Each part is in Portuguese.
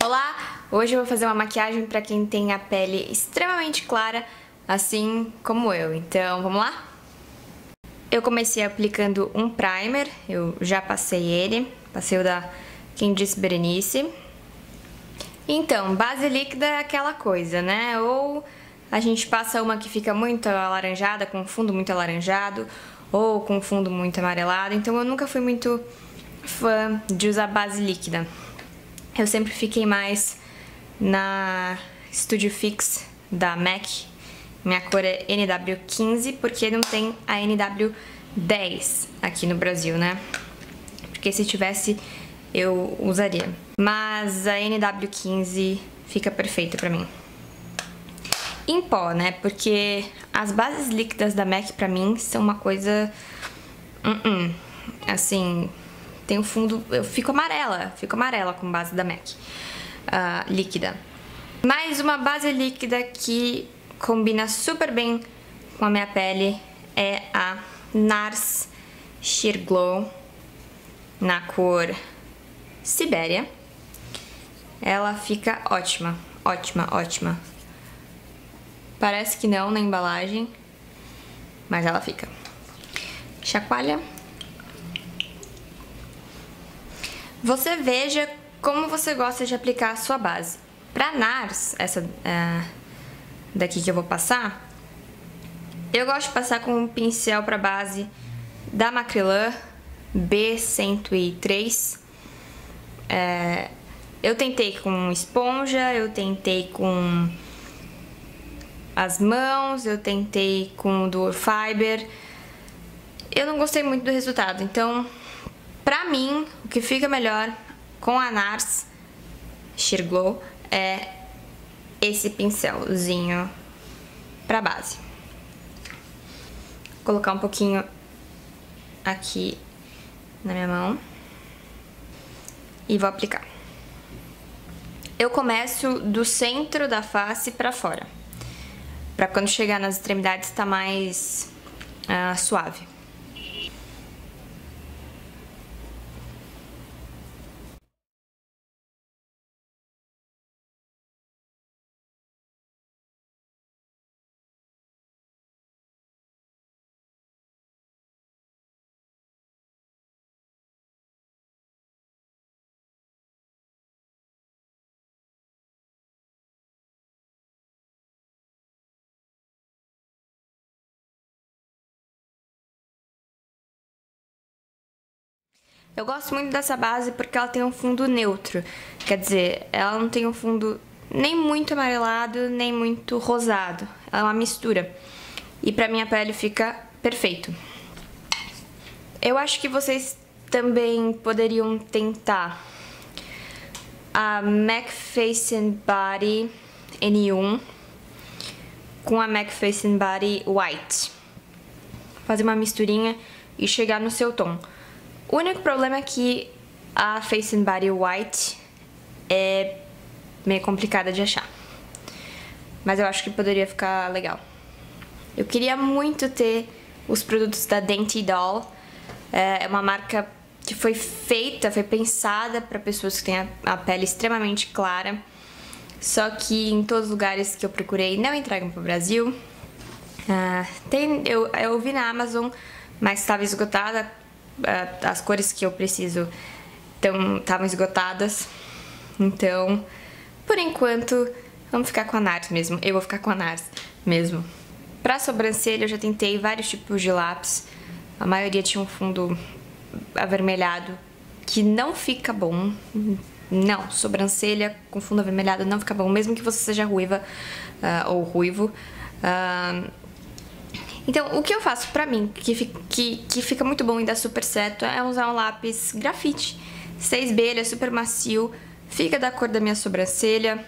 Olá! Hoje eu vou fazer uma maquiagem para quem tem a pele extremamente clara, assim como eu. Então, vamos lá? Eu comecei aplicando um primer, eu já passei ele, passei o da Candice Berenice. Então, base líquida é aquela coisa, né? Ou a gente passa uma que fica muito alaranjada, com fundo muito alaranjado, ou com fundo muito amarelado. Então eu nunca fui muito fã de usar base líquida. Eu sempre fiquei mais na Studio Fix da MAC. Minha cor é NW15, porque não tem a NW10 aqui no Brasil, né? Porque se tivesse, eu usaria. Mas a NW15 fica perfeita pra mim. Em pó, né? Porque as bases líquidas da MAC pra mim são uma coisa... Assim... Tem o fundo, eu fico amarela com base da MAC líquida. Mais uma base líquida que combina super bem com a minha pele é a NARS Sheer Glow na cor Sibéria. Ela fica ótima, ótima, ótima. Parece que não na embalagem, mas ela fica. Chacoalha. Você veja como você gosta de aplicar a sua base. Pra NARS, essa daqui que eu vou passar, eu gosto de passar com um pincel pra base da Macrylan B103. Eu tentei com esponja, eu tentei com as mãos, eu tentei com o Duo Fiber. Eu não gostei muito do resultado, então... Pra mim, o que fica melhor com a NARS Sheer Glow é esse pincelzinho pra base. Vou colocar um pouquinho aqui na minha mão e vou aplicar. Eu começo do centro da face pra fora, pra quando chegar nas extremidades tá mais suave. Eu gosto muito dessa base porque ela tem um fundo neutro, quer dizer, ela não tem um fundo nem muito amarelado, nem muito rosado, ela é uma mistura. E pra minha pele fica perfeito. Eu acho que vocês também poderiam tentar a MAC Face and Body N1 com a MAC Face and Body White. Fazer uma misturinha e chegar no seu tom. O único problema é que a Face and Body White é meio complicada de achar. Mas eu acho que poderia ficar legal. Eu queria muito ter os produtos da Dainty Doll. É uma marca que foi feita, foi pensada para pessoas que têm a pele extremamente clara. Só que em todos os lugares que eu procurei não entregam para o Brasil. Eu vi na Amazon, mas estava esgotada. As cores que eu preciso estavam esgotadas. Então, por enquanto, vamos ficar com a NARS mesmo. Eu vou ficar com a NARS mesmo. Pra sobrancelha, eu já tentei vários tipos de lápis. A maioria tinha um fundo avermelhado, que não fica bom. Não, sobrancelha com fundo avermelhado não fica bom, mesmo que você seja ruiva ou ruivo. Então, o que eu faço pra mim, que fica muito bom e dá super certo, é usar um lápis grafite. 6B, ele é super macio, fica da cor da minha sobrancelha.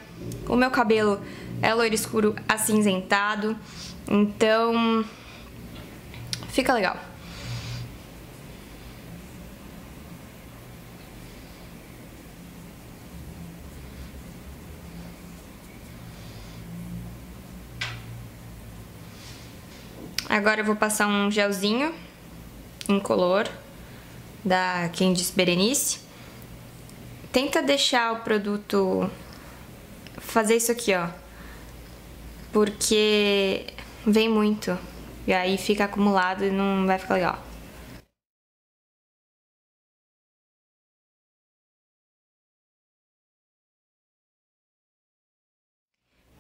O meu cabelo é loiro escuro acinzentado, então fica legal. Agora eu vou passar um gelzinho incolor da Candice Berenice tenta deixar o produto fazer isso aqui, ó, porque vem muito e aí fica acumulado e não vai ficar legal.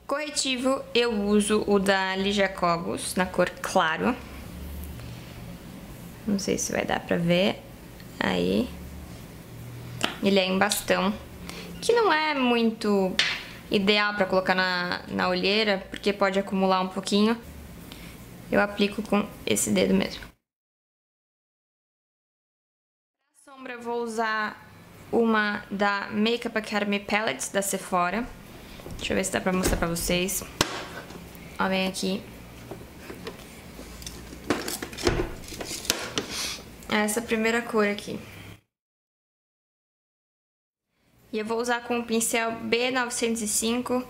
Corretivo, eu uso o da Ligia Cogos, na cor claro. Não sei se vai dar pra ver. Aí. Ele é em bastão, que não é muito ideal pra colocar na olheira, porque pode acumular um pouquinho. Eu aplico com esse dedo mesmo. Pra sombra, eu vou usar uma da Makeup Academy Palettes, da Sephora. Deixa eu ver se dá pra mostrar pra vocês. Ó, vem aqui. Essa primeira cor aqui. E eu vou usar com o pincel B905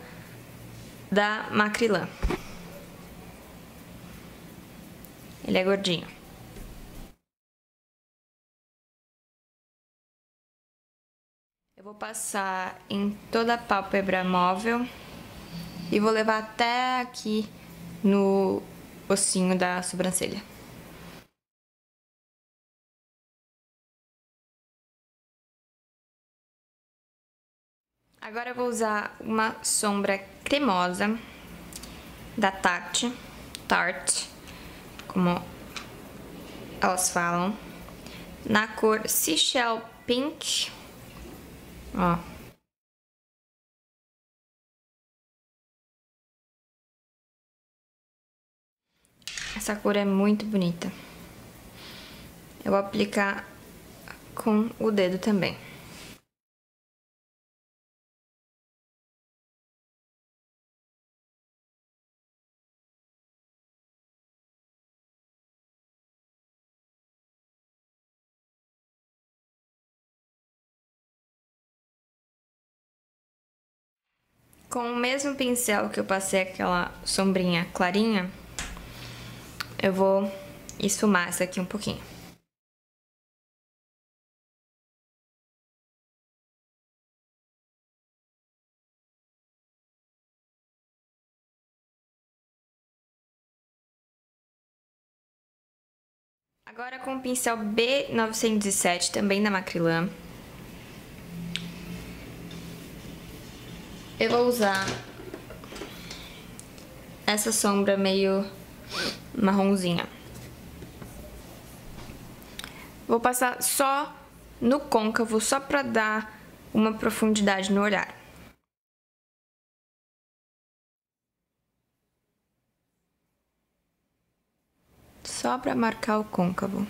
da Macrylan. Ele é gordinho. Eu vou passar em toda a pálpebra móvel e vou levar até aqui no ossinho da sobrancelha. Agora eu vou usar uma sombra cremosa da Tarte, como elas falam, na cor Seashell Pink. Ó. Essa cor é muito bonita. Eu vou aplicar com o dedo também. Com o mesmo pincel que eu passei aquela sombrinha clarinha, eu vou esfumar essa aqui um pouquinho. Agora com o pincel B907, também da Macrylan, eu vou usar essa sombra meio marronzinha. Vou passar só no côncavo, só pra dar uma profundidade no olhar. Só pra marcar o côncavo.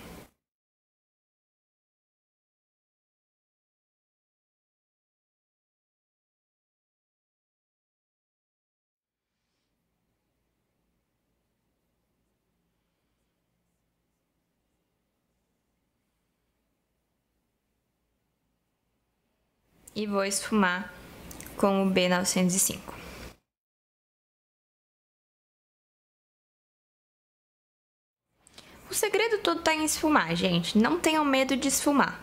E vou esfumar com o B905. O segredo todo tá em esfumar, gente. Não tenham medo de esfumar.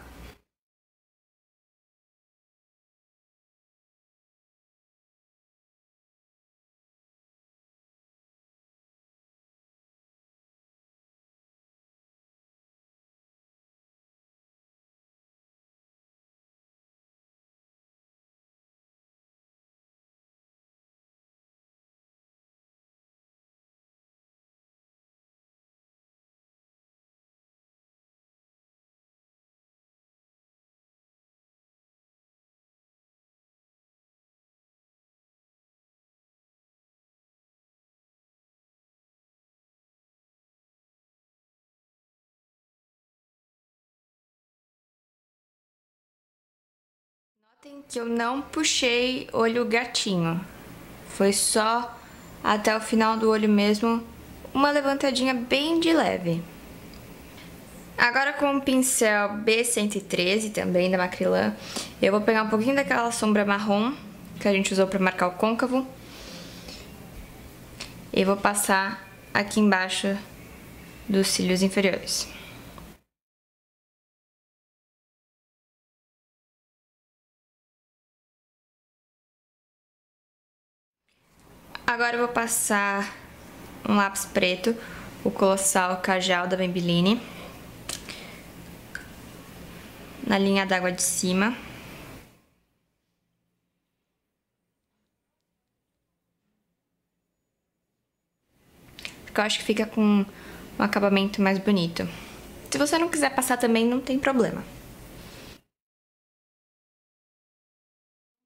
Notem que eu não puxei olho gatinho. Foi só até o final do olho mesmo, uma levantadinha bem de leve. Agora com o pincel B113, também da Macrylan, eu vou pegar um pouquinho daquela sombra marrom que a gente usou para marcar o côncavo e vou passar aqui embaixo dos cílios inferiores. Agora eu vou passar um lápis preto, o Colossal Kajal da Maybelline, na linha d'água de cima. Porque eu acho que fica com um acabamento mais bonito. Se você não quiser passar também, não tem problema.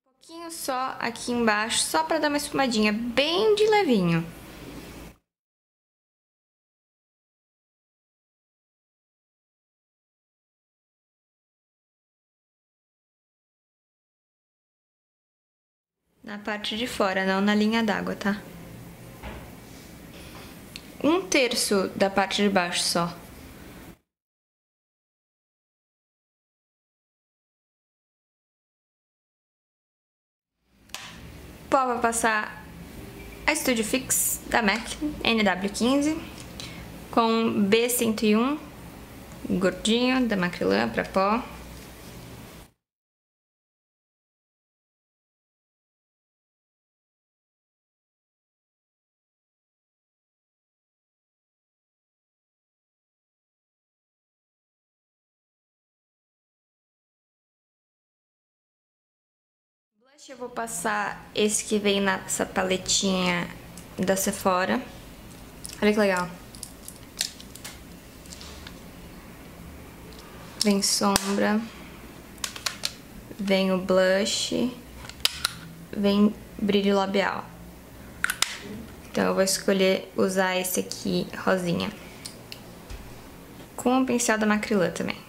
Um pouquinho só aqui embaixo, só pra dar uma espumadinha, bem de levinho. Na parte de fora, não na linha d'água, tá? 1/3 da parte de baixo só. Pó vai passar a Studio Fix da MAC NW15 com B101 gordinho da Macrylan pra pó. Blush eu vou passar esse que vem nessa paletinha da Sephora. Olha que legal. Vem sombra, vem o blush, vem brilho labial. Então eu vou escolher usar esse aqui rosinha. Com o pincel da Macrylan também.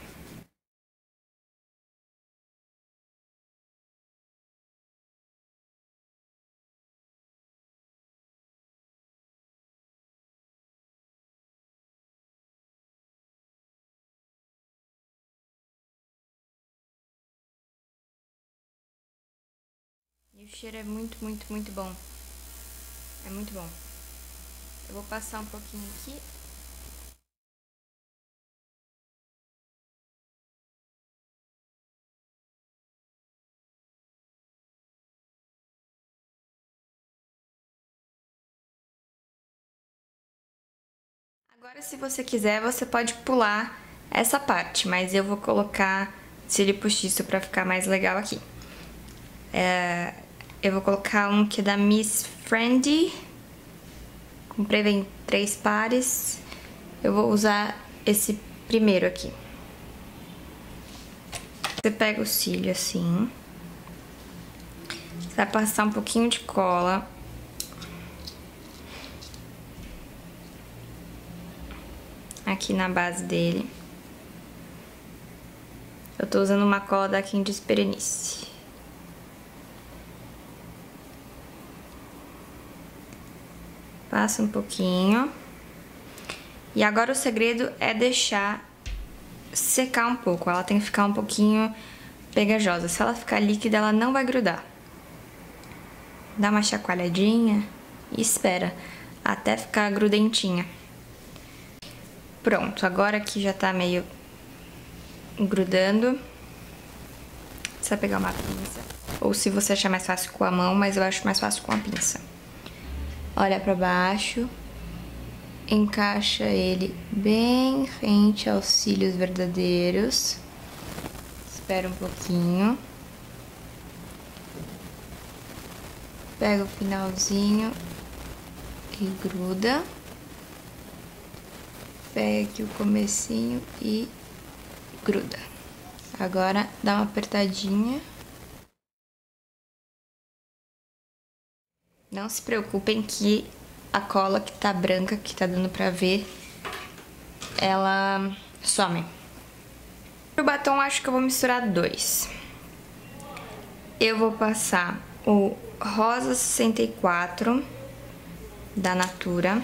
E o cheiro é muito, muito, muito bom. É muito bom. Eu vou passar um pouquinho aqui. Agora, se você quiser, você pode pular essa parte, mas eu vou colocar cílio postiço pra ficar mais legal aqui. Eu vou colocar um que é da Miss Friendly. Comprei, vem 3 pares. Eu vou usar esse primeiro aqui. Você pega o cílio assim. Você vai passar um pouquinho de cola. Aqui na base dele. Eu tô usando uma cola da Candice Berenice. Passa um pouquinho. E agora o segredo é deixar secar um pouco. Ela tem que ficar um pouquinho pegajosa. Se ela ficar líquida, ela não vai grudar. Dá uma chacoalhadinha e espera até ficar grudentinha. Pronto, agora que já tá meio grudando, você vai pegar uma pinça. Ou se você achar mais fácil com a mão, mas eu acho mais fácil com a pinça. Olha pra baixo, encaixa ele bem rente aos cílios verdadeiros. Espera um pouquinho. Pega o finalzinho e gruda. Pega aqui o comecinho e gruda. Agora dá uma apertadinha. Não se preocupem que a cola que tá branca, que tá dando pra ver, ela some. Pro batom, acho que eu vou misturar 2. Eu vou passar o Rosa 64 da Natura.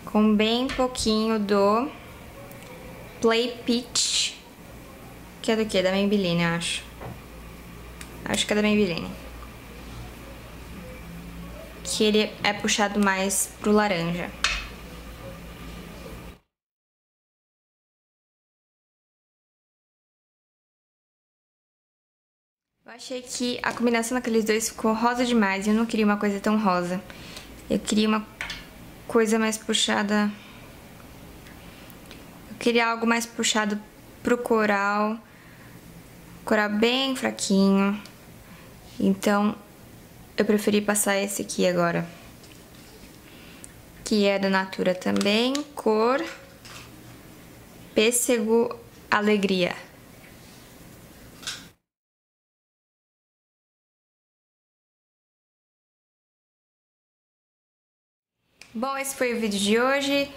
Com bem pouquinho do Play Peach, que é do que? Da Maybelline, eu acho. Acho que é da Maybelline. Que ele é puxado mais pro laranja. Eu achei que a combinação daqueles dois ficou rosa demais e eu não queria uma coisa tão rosa. Eu queria uma coisa mais puxada... Eu queria algo mais puxado pro coral. Coral bem fraquinho. Então, eu preferi passar esse aqui agora. Que é da Natura também, cor Pêssego Alegria. Bom, esse foi o vídeo de hoje.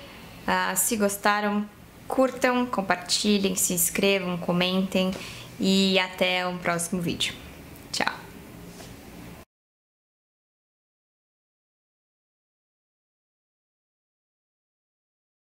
Se gostaram, curtam, compartilhem, se inscrevam, comentem e até um próximo vídeo.